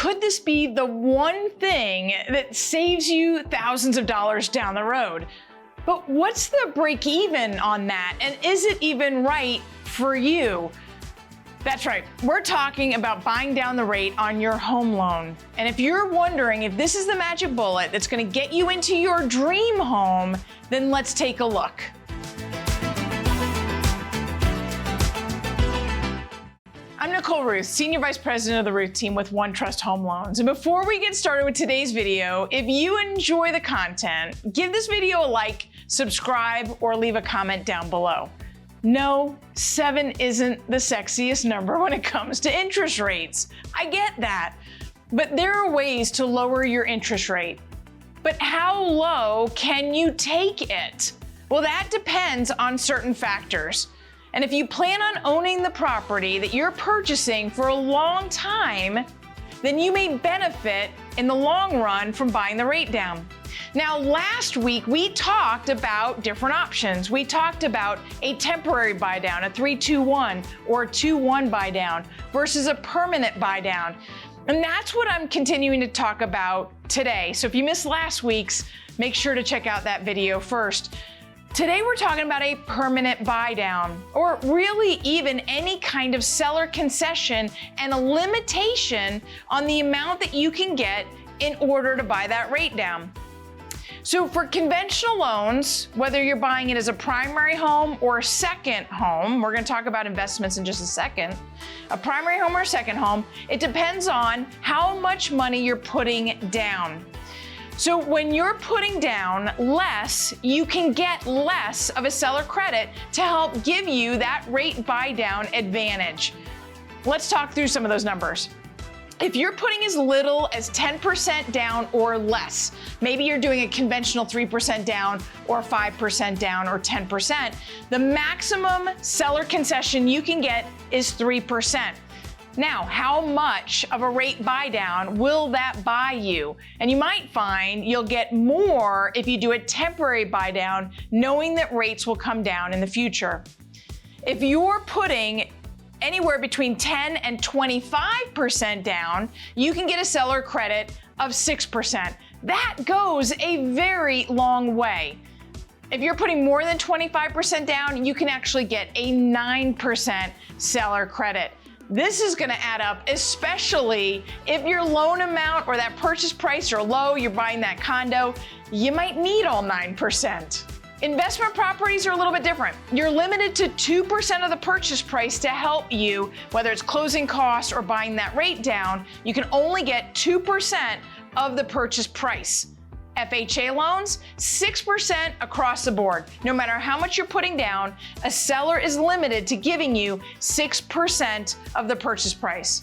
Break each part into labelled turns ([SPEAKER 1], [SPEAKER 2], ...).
[SPEAKER 1] could this be the one thing that saves you thousands of dollars down the road? But what's the break even on that? And is it even right for you? That's right, we're talking about buying down the rate on your home loan. And if you're wondering if this is the magic bullet that's gonna get you into your dream home, then let's take a look. I'm Nicole Rueth, Senior Vice President of the Rueth team with OneTrust Home Loans. And before we get started with today's video, if you enjoy the content, give this video a like, subscribe, or leave a comment down below. No, 7 isn't the sexiest number when it comes to interest rates. I get that. But there are ways to lower your interest rate. But how low can you take it? Well, that depends on certain factors. And if you plan on owning the property that you're purchasing for a long time, then you may benefit in the long run from buying the rate down. Now, last week, we talked about different options. We talked about a temporary buy down, a 3-2-1 or 2-1 buy down versus a permanent buy down. And that's what I'm continuing to talk about today. So if you missed last week's, make sure to check out that video first. Today we're talking about a permanent buy down, or really even any kind of seller concession and a limitation on the amount that you can get in order to buy that rate down. So for conventional loans, whether you're buying it as a primary home or a second home, we're going to talk about investments in just a second, a primary home or a second home, it depends on how much money you're putting down. So when you're putting down less, you can get less of a seller credit to help give you that rate buy down advantage. Let's talk through some of those numbers. If you're putting as little as 10% down or less, maybe you're doing a conventional 3% down or 5% down or 10%, the maximum seller concession you can get is 3%. Now, how much of a rate buy down will that buy you? And you might find you'll get more if you do a temporary buy down, knowing that rates will come down in the future. If you're putting anywhere between 10 and 25% down, you can get a seller credit of 6%. That goes a very long way. If you're putting more than 25% down, you can actually get a 9% seller credit. This is gonna add up, especially if your loan amount or that purchase price are low, you're buying that condo, you might need all 9%. Investment properties are a little bit different. You're limited to 2% of the purchase price to help you, whether it's closing costs or buying that rate down, you can only get 2% of the purchase price. FHA loans, 6% across the board. No matter how much you're putting down, a seller is limited to giving you 6% of the purchase price.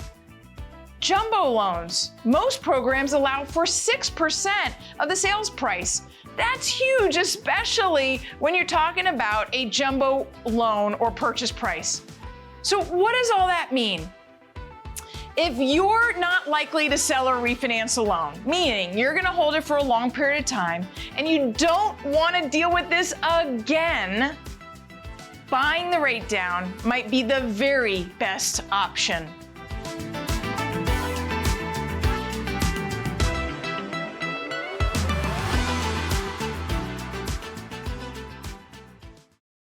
[SPEAKER 1] Jumbo loans, most programs allow for 6% of the sales price. That's huge, especially when you're talking about a jumbo loan or purchase price. So what does all that mean? If you're not likely to sell or refinance a loan, meaning you're gonna hold it for a long period of time and you don't wanna deal with this again, buying the rate down might be the very best option.